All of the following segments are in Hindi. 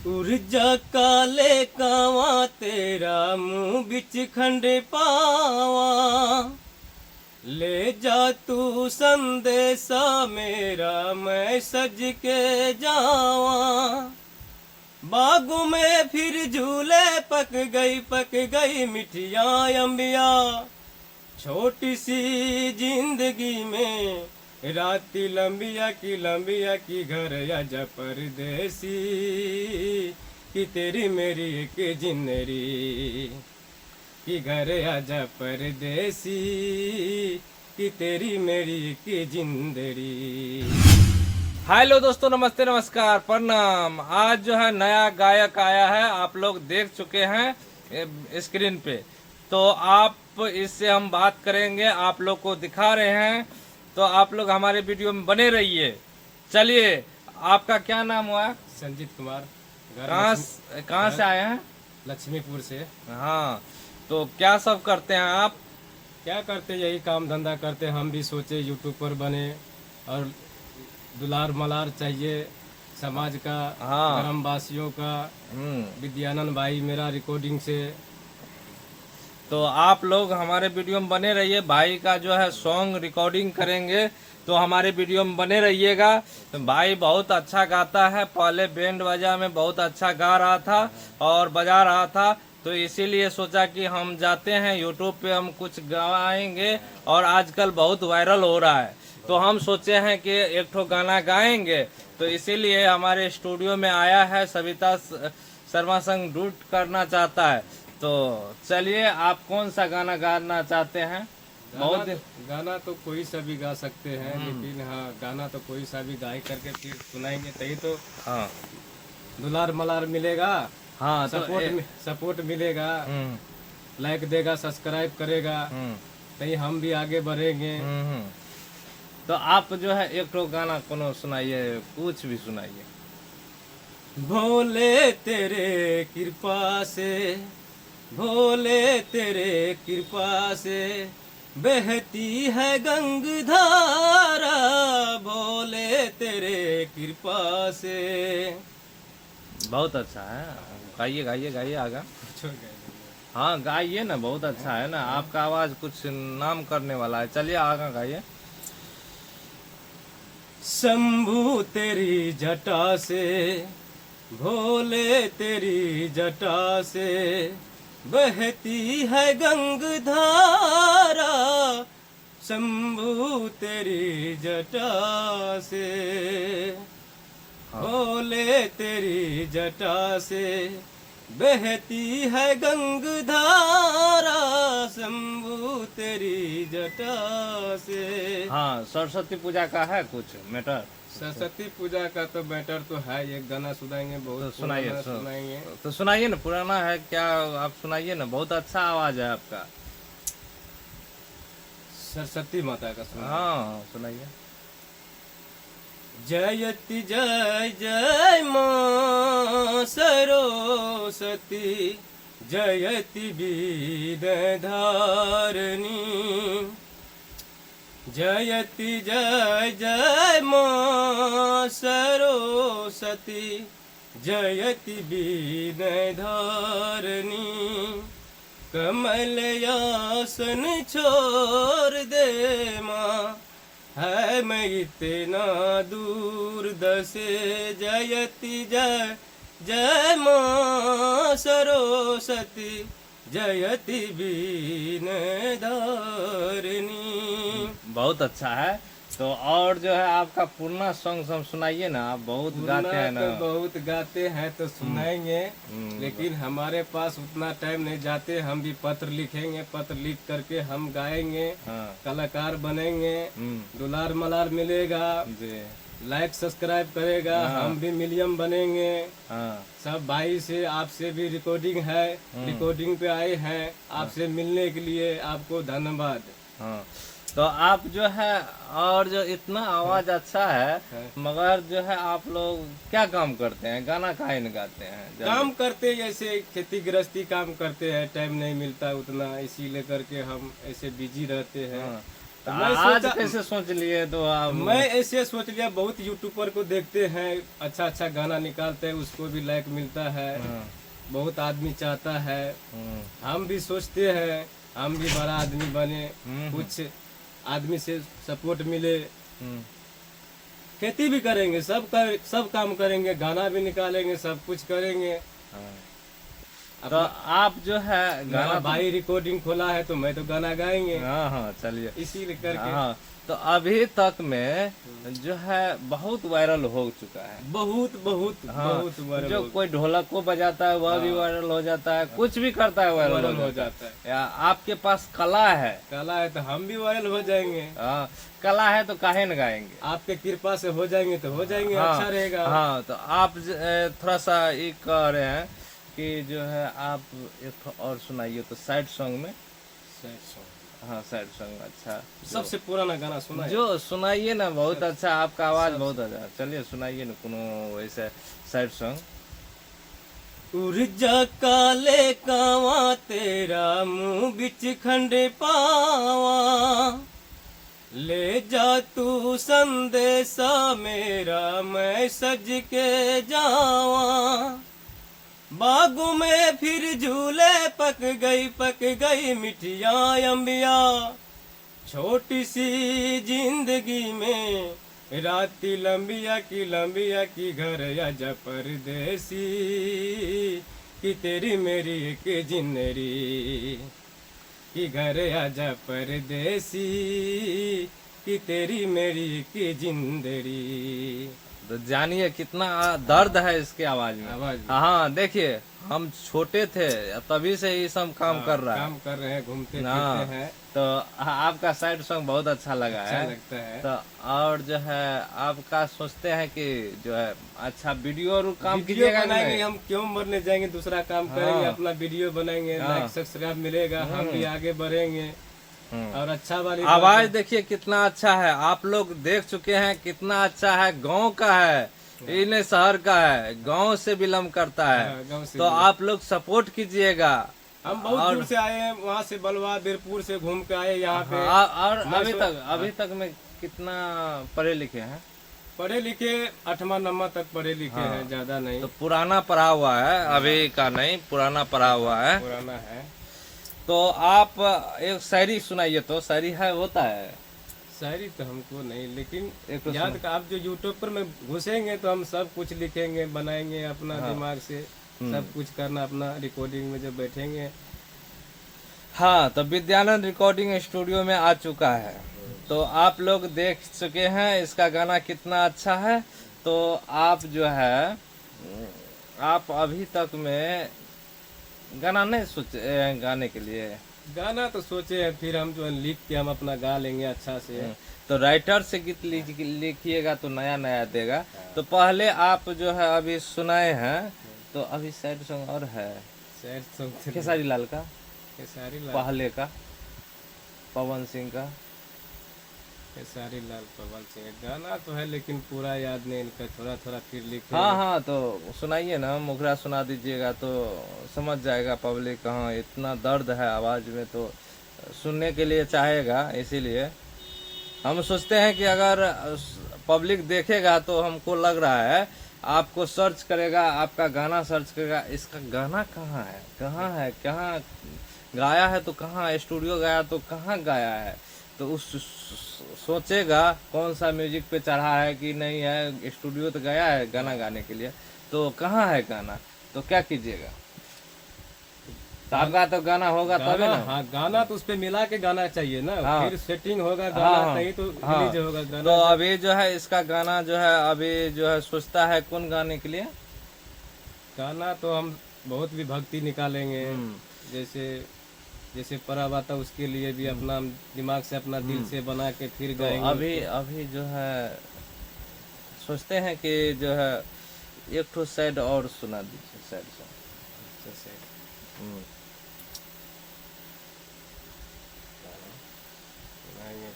उर्जा काले कावा तेरा मुंह बिच खंड पावा, ले जा तू संदेशा मेरा मैं सज के जावा। बागों में फिर झूले पक गई मिठियाँ अम्बिया, छोटी सी जिंदगी में राती लंबिया की घर आजा परदेसी, कि तेरी मेरी एक जिंदरी, कि घर आजा परदेसी, कि तेरी मेरी एक जिंदरी। हेलो दोस्तों, नमस्ते नमस्कार प्रणाम। आज जो है नया गायक आया है, आप लोग देख चुके हैं स्क्रीन पे, तो आप इससे हम बात करेंगे, आप लोग को दिखा रहे हैं, तो आप लोग हमारे वीडियो में बने रहिए। चलिए, आपका क्या नाम हुआ? संजीत कुमार। कहाँ से आए हैं? लक्ष्मीपुर से। हाँ, तो क्या सब करते हैं आप? क्या करते, यही काम धंधा करते। हम भी सोचे यूट्यूब पर बने और दुलार मलार चाहिए समाज का, हाँ, ग्रामवासियों का। विद्यानंद भाई मेरा रिकॉर्डिंग से। तो आप लोग हमारे वीडियो में बने रहिए। भाई का जो है सॉन्ग रिकॉर्डिंग करेंगे, तो हमारे वीडियो में बने रहिएगा। तो भाई बहुत अच्छा गाता है, पहले बैंड बाजा में बहुत अच्छा गा रहा था और बजा रहा था, तो इसीलिए सोचा कि हम जाते हैं यूट्यूब पे, हम कुछ गाएंगे, और आजकल बहुत वायरल हो रहा है, तो हम सोचे हैं कि एक ठो गाना गाएंगे। तो इसीलिए हमारे स्टूडियो में आया है, सविता शर्मा संग डूट करना चाहता है। तो चलिए, आप कौन सा गाना गाना चाहते हैं? गाना तो कोई सा भी गा सकते हैं, लेकिन हाँ, गाना तो कोई सा भी गाय करके फिर सुनाएंगे, तभी तो हाँ, दुलार मलार मिलेगा। हाँ, सपोर्ट मिलेगा, लाइक देगा, सब्सक्राइब करेगा, तभी हम भी आगे बढ़ेंगे। तो आप जो है एक ठो गाना कोनो सुनाइए, कुछ भी सुनाइए। भोले तेरे कृपा से, भोले तेरे कृपा से बहती है गंगधारा, भोले तेरे कृपा से। बहुत अच्छा है, गाइए गाइए गाइए आगा। हाँ गाइए ना, बहुत अच्छा है ना, आपका आवाज कुछ नाम करने वाला है। चलिए आगा गाइए। शंभू तेरी जटा से, भोले तेरी जटा से बहती है गंगधारा, शंभू तेरी जटा से, भोले तेरी जटा से बहती है गंगधारा, शंभू तेरी जटा से। हाँ, सरस्वती पूजा का है कुछ मैटर? सरस्वती पूजा का तो मैटर तो है, एक गाना सुनाएंगे, बहुत तो सुनाइए, सुनाएंगे। तो सुनाइए ना, पुराना है क्या? आप सुनाइए ना, बहुत अच्छा आवाज है आपका। सरस्वती माता का सुनाइए। हाँ सुनाइए। जयति जय जय मां सरस्वती, जयति बीन धारणी, जयति जय जय मां सरस्वती, जयति बीन धारणी, कमलयासन छोड़ दे मां, है मैं इतना दूर दसे, जयति जय जय मां सरस्वती, जयति बीन धारिणी। बहुत अच्छा है। तो और जो है आपका पुराना सॉन्ग सब सुनाइए ना, आप बहुत गाते हैं ना। तो बहुत गाते हैं, तो सुनाएंगे, लेकिन हमारे पास उतना टाइम नहीं जाते। हम भी पत्र लिखेंगे, पत्र लिख करके हम गाएंगे, कलाकार बनेंगे, दुलार मलार मिलेगा, लाइक सब्सक्राइब करेगा, हम भी मिलियन बनेंगे। सब भाई से, आपसे भी रिकॉर्डिंग है, रिकॉर्डिंग पे आए हैं, आपसे मिलने के लिए आपको धन्यवाद। तो आप जो है, और जो इतना आवाज अच्छा है, मगर जो है आप लोग क्या काम करते हैं? गाना काहे न गाते हैं? काम करते ऐसे खेती गृहस्थी काम करते हैं, टाइम नहीं मिलता उतना, इसीलिए करके हम ऐसे बिजी रहते हैं। तो मैं आज सोचा- कैसे सोच लिए तो आप? मैं ऐसे सोच लिया, बहुत यूट्यूबर को देखते हैं अच्छा अच्छा गाना निकालते हैं, उसको भी लाइक मिलता है, हाँ, बहुत आदमी चाहता है, हम्म, हम भी सोचते हैं हम भी बड़ा आदमी बने, हम्म, कुछ आदमी से सपोर्ट मिले, हम्म, खेती भी करेंगे, सब काम करेंगे, गाना भी निकालेंगे, सब कुछ करेंगे। हाँ। तो अपना आप जो है मेरा गाना भाई रिकॉर्डिंग खोला है तो मैं तो गाना गाएंगे, हाँ हाँ चलिए। इसीलिए करके हाँ, तो अभी तक में जो है बहुत वायरल हो चुका है। बहुत बहुत हाँ, बहुत वायरल जो हो- कोई ढोलक को बजाता है वह भी वायरल हो जाता है, कुछ भी करता है वायरल वायरल हो हो जाता जाता है। है। या आपके पास कला है, कला है तो हम भी वायरल हो जाएंगे, हाँ, कला है तो काहे न गाएंगे। आपके कृपा से हो जाएंगे तो हो जाएंगे, अच्छा रहेगा। हाँ, तो आप थोड़ा सा ये कह रहे हैं कि जो है आप एक ठो और सुनाइए तो साइड सॉन्ग में। हाँ, साइड सॉन्ग अच्छा, सबसे पुराना गाना सुना है? जो सुनाइए ना, बहुत अच्छा, आपका आवाज बहुत अच्छा, चलिए सुनाइए ना कोनो वैसे साइड सॉन्ग। उर्जा काले कावा तेरा मुंह बिच खंड पावा, ले जा तू संदेशा मेरा मैं सज के जावा, बागों में फिर झूले पक गई मिठिया अम्बिया, छोटी सी जिंदगी में राती लंबिया की घर आजा परदेसी, कि तेरी मेरी एक जिंदरी, कि घर आजा परदेसी, कि तेरी मेरी एक जिंदरी। तो जानिए कितना दर्द है इसके आवाज में। आवाज में। हाँ, देखिए हम छोटे थे तभी से ये सब काम कर रहा है। काम कर रहे हैं, घूमते हाँ, फिरते हैं, तो आपका साइड सॉन्ग बहुत अच्छा लगा अच्छा है। लगता है। तो और जो है आपका सोचते हैं कि जो है अच्छा वीडियो और काम वीडियो कीजिएगा कि बनाएंगे, नहीं? हम क्यों मरने जाएंगे, दूसरा काम करेंगे, हाँ। अपना वीडियो बनाएंगे, हाँ। लाइक सब्सक्राइब मिलेगा, हम भी आगे बढ़ेंगे। और अच्छा वाली बात आवाज है। देखिए कितना अच्छा है, आप लोग देख चुके हैं कितना अच्छा है, गांव का है, इन्हें शहर का है, गांव से बिलोंग करता हाँ, है। गाँव से तो आप लोग सपोर्ट कीजिएगा। हम बहुत दूर से आए हैं, वहाँ से बलवा बीरपुर से घूम के आए यहाँ पे। और मैं अभी तक में कितना पढ़े लिखे हैं? पढ़े लिखे 8वां 9वां तक पढ़े लिखे हैं, ज्यादा नहीं, तो पुराना पढ़ा हुआ है, अभी का नहीं, पुराना पढ़ा हुआ है। पुराना है। तो आप एक शायरी सुनाइए तो, शायरी है होता है? शायरी तो हमको नहीं, लेकिन एक तो याद का आप जो यूट्यूब पर में घुसेंगे तो हम सब कुछ लिखेंगे, बनाएंगे अपना दिमाग से, सब कुछ करना अपना, रिकॉर्डिंग में जब बैठेंगे। हाँ, तो विद्यानंद रिकॉर्डिंग स्टूडियो में आ चुका है, तो आप लोग देख चुके हैं इसका गाना कितना अच्छा है। तो आप जो है आप अभी तक में गाना नहीं सोचे गाने के लिए? गाना तो सोचे हैं, फिर हम जो है लिख के हम अपना गा लेंगे अच्छा से। तो राइटर से गीत लिखिएगा तो नया नया देगा। तो पहले आप जो है अभी सुनाए हैं, तो अभी सैड सॉन्ग और है सैड सॉन्ग खेसारी लाल का, खेसारी लाल, पहले का पवन सिंह का। खेसारी लाल, पवन सिंह गाना तो है, लेकिन पूरा याद नहीं इनका, थोड़ा थोड़ा फिर लिखे। हाँ हाँ, तो सुनाइए ना, मुखरा सुना दीजिएगा तो समझ जाएगा पब्लिक। हाँ, इतना दर्द है आवाज में तो सुनने के लिए चाहेगा, इसीलिए हम सोचते हैं कि अगर पब्लिक देखेगा तो हमको लग रहा है आपको सर्च करेगा, आपका गाना सर्च करेगा, इसका गाना कहाँ है, कहाँ गाया है, तो कहाँ स्टूडियो गया तो कहाँ गाया है, तो उस सोचेगा कौन सा म्यूजिक पे चढ़ा है कि नहीं है, स्टूडियो तो गया है गाना गाने के लिए, तो कहाँ है गाना, तो क्या कीजिएगा? तो आपका तो गाना होगा तभी ना। हाँ, गाना तो उस पे मिला के गाना चाहिए ना, हाँ। फिर सेटिंग होगा गाना, हाँ। नहीं तो हाँ। रिलीज होगा गाना। तो अभी जो है इसका गाना जो है अभी जो है सोचता है कौन गाने के लिए? गाना तो हम बहुत भी भक्ति निकालेंगे, जैसे जैसे परब आता उसके लिए भी अपना दिमाग से, अपना दिल से बना के फिर तो गाएंगे। अभी जो है सोचते हैं कि जो है एक ठो साइड और सुना दीजिए, साइड सॉन्ग। जैसे गाएंगे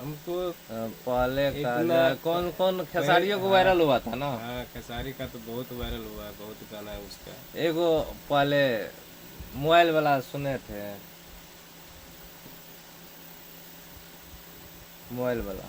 हमको पहले का जो इतना- है कौन कौन खेसारियों को वायरल हुआ था ना, हाँ, खेसारी का तो बहुत वायरल हुआ है, बहुत गाना है उसका। एगो पहले मोबाइल वाला सुने थे, मोबाइल वाला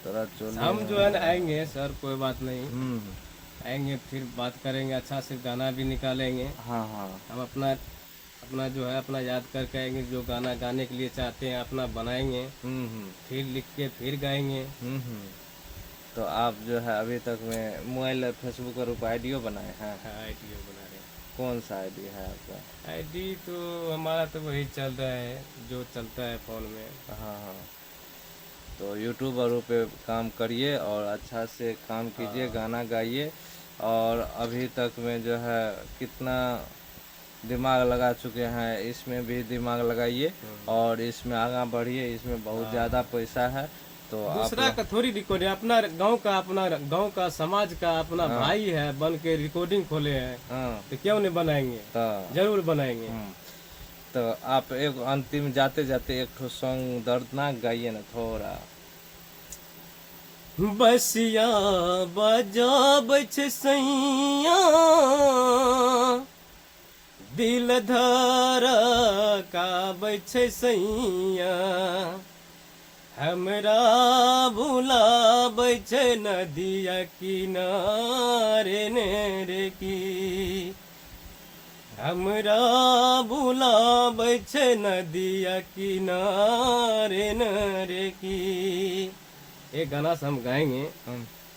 थोड़ा चोली। हम जो है ना आएंगे सर, कोई बात नहीं, हम्म। आएंगे फिर बात करेंगे, अच्छा से गाना भी निकालेंगे। हाँ हाँ। हम अपना अपना जो है अपना याद करके आएंगे, जो गाना गाने के लिए चाहते हैं अपना बनाएंगे, फिर लिख के फिर गाएंगे। हम्म। तो आप जो है अभी तक में मोबाइल फेसबुक और ऊपर आईडियो बनाए हैं? हाँ, आईडी बना रहे हैं। कौन सा आईडी है आपका? आईडी तो हमारा तो वही चल रहा है जो चलता है फोन में। हाँ हाँ। तो यूट्यूब और पे काम करिए और अच्छा से काम कीजिए, गाना गाइए। और अभी तक में जो है कितना दिमाग लगा चुके हैं, इसमें भी दिमाग लगाइए और इसमें आगे बढ़िए, इसमें बहुत ज़्यादा पैसा है। तो आप दूसरा का थोड़ी रिकॉर्डिंग, अपना गांव का समाज का अपना भाई है, बन के रिकॉर्डिंग खोले हैं, हाँ तो क्यों नहीं बनाएंगे? तो जरूर बनाएंगे। तो आप एक अंतिम जाते जाते एक ठो सॉन्ग दर्दनाक गाइए ना थोड़ा। बसिया बजा बछ सैया, दिल धर का बछ सैया, हमरा भूला बछ नदिया किनारे नेरे की, हमरा भूला बछ नदिया किनारे नरे की। एक गाना से हम गाएंगे,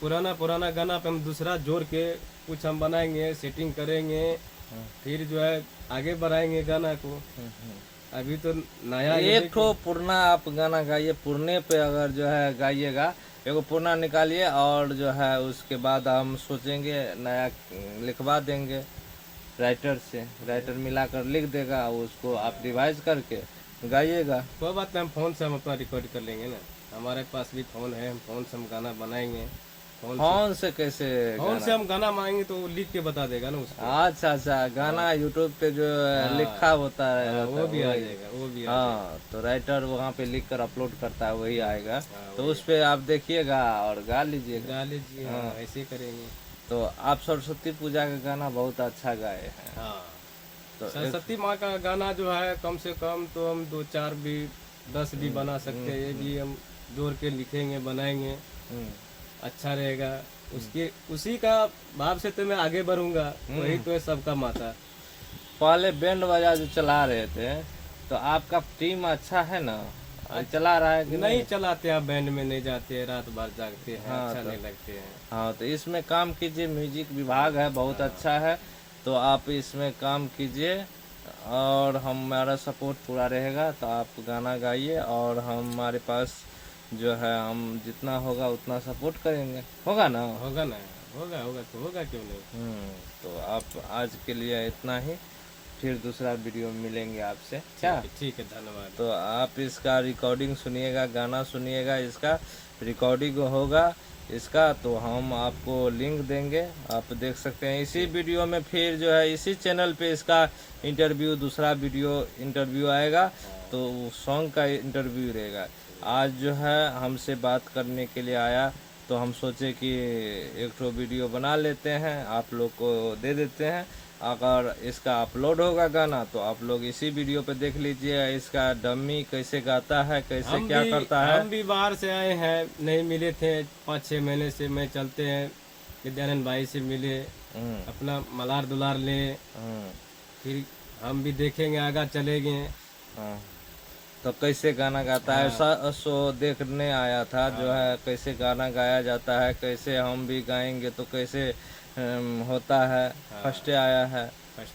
पुराना गाना पे हम दूसरा जोड़ के कुछ हम बनाएंगे, सेटिंग करेंगे, फिर जो है आगे बढ़ाएंगे गाना को। अभी तो नया एक ठो पुराना आप गाना गाइए, पुरने पे अगर जो है गाइएगा, एगो पुराना निकालिए और जो है उसके बाद हम सोचेंगे नया लिखवा देंगे राइटर से, राइटर मिलाकर लिख देगा, उसको आप रिवाइज करके गाइएगा। कोई बात नहीं, हम फोन से हम अपना रिकॉर्ड कर लेंगे ना, हमारे पास भी फोन है, हम फोन से हम गाना बनाएंगे। फोन से कैसे? फोन से हम गाना मांगेंगे तो वो लिख के बता देगा ना उसको। अच्छा अच्छा, गाना यूट्यूब पे जो लिखा होता है वो भी आ जाएगा, वो भी हाँ, तो राइटर वहाँ पे लिख कर अपलोड करता है, वही आएगा। तो उस पे आप देखिएगा और गा लीजिएगा। हाँ, ऐसे ही करेंगे। तो आप सरस्वती पूजा का गाना बहुत अच्छा गाए हैं। हाँ, तो सरस्वती माँ का गाना जो है कम से कम तो हम 2 4 भी 10 भी बना सकते हैं, ये भी हम जोड़ के लिखेंगे, बनाएंगे, अच्छा रहेगा। उसी का भाव से तो मैं आगे बढ़ूंगा, वही तो है सबका माता। पहले बैंड बाजा जो चला रहे थे, तो आपका टीम अच्छा है ना, चला रहा है कि नहीं? चलाते हैं, बैंड में नहीं जाते हैं, रात भर जागते हैं। हाँ, अच्छा नहीं लगते हैं। हाँ, तो इसमें काम कीजिए, म्यूजिक विभाग है बहुत अच्छा है, तो आप इसमें काम कीजिए और हमारा सपोर्ट पूरा रहेगा। तो आप गाना गाइए और हमारे पास जो है हम जितना होगा उतना सपोर्ट करेंगे, होगा ना? होगा ना, होगा तो होगा, क्यों नहीं। तो आप आज के लिए इतना ही, फिर दूसरा वीडियो में मिलेंगे आपसे। क्या? ठीक है, धन्यवाद। तो आप इसका रिकॉर्डिंग सुनिएगा, गाना सुनिएगा, इसका रिकॉर्डिंग होगा इसका, तो हम आपको लिंक देंगे, आप देख सकते हैं इसी वीडियो में। फिर जो है इसी चैनल पे इसका इंटरव्यू, दूसरा वीडियो इंटरव्यू आएगा, तो सॉन्ग का इंटरव्यू रहेगा। आज जो है हमसे बात करने के लिए आया, तो हम सोचे कि एक ठो वीडियो बना लेते हैं, आप लोग को दे देते हैं। अगर इसका अपलोड होगा गाना तो आप लोग इसी वीडियो पे देख लीजिए, इसका डम्मी कैसे गाता है, कैसे क्या करता है। हम भी बाहर से आए हैं, नहीं मिले थे 5-6 महीने से। मैं चलते हैं विद्यानंद भाई से मिले, अपना मलार दुलार ले, फिर हम भी देखेंगे, आगा चलेंगे। तो कैसे गाना गाता है, सो देखने आया था जो है कैसे गाना गाया जाता है, कैसे हम भी गाएंगे तो कैसे होता है। फर्स्ट आया है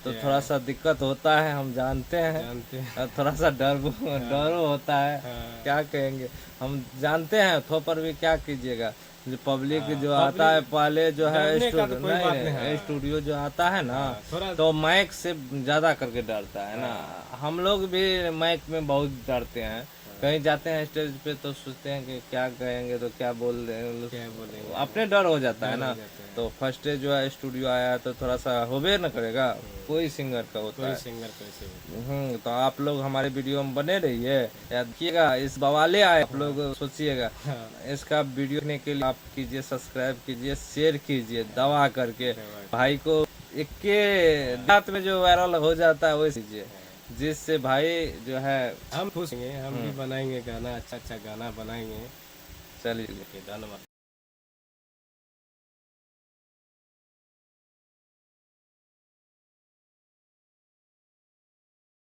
तो थोड़ा सा दिक्कत होता है, हम जानते हैं, थोड़ा सा डर होता है। क्या कहेंगे, हम जानते हैं, थो पर भी क्या कीजिएगा। जो पब्लिक जो आता है पहले जो है स्टूडियो जो आता है ना, तो माइक से ज्यादा करके डरता है ना। हम लोग भी माइक में बहुत डरते हैं, कहीं जाते हैं स्टेज पे तो सोचते हैं कि क्या कहेंगे, तो क्या बोल देंगे, अपने डर हो जाता है ना। तो फर्स्ट डे जो है स्टूडियो आया तो थोड़ा सा होबे न करेगा, कोई सिंगर का होता है। तो आप लोग हमारे वीडियो में बने रहिए, याद रखिएगा। इस बवाले आए, आप लोग सोचिएगा। इसका वीडियो देखने के लिए आप कीजिए, सब्सक्राइब कीजिए, शेयर कीजिए, दवा करके भाई को इक्के रात में जो वायरल हो जाता है वही चीजें, जिससे भाई जो है हम खुश हैं, हम भी बनाएंगे गाना, अच्छा अच्छा गाना बनाएंगे। चलिए धन्यवाद।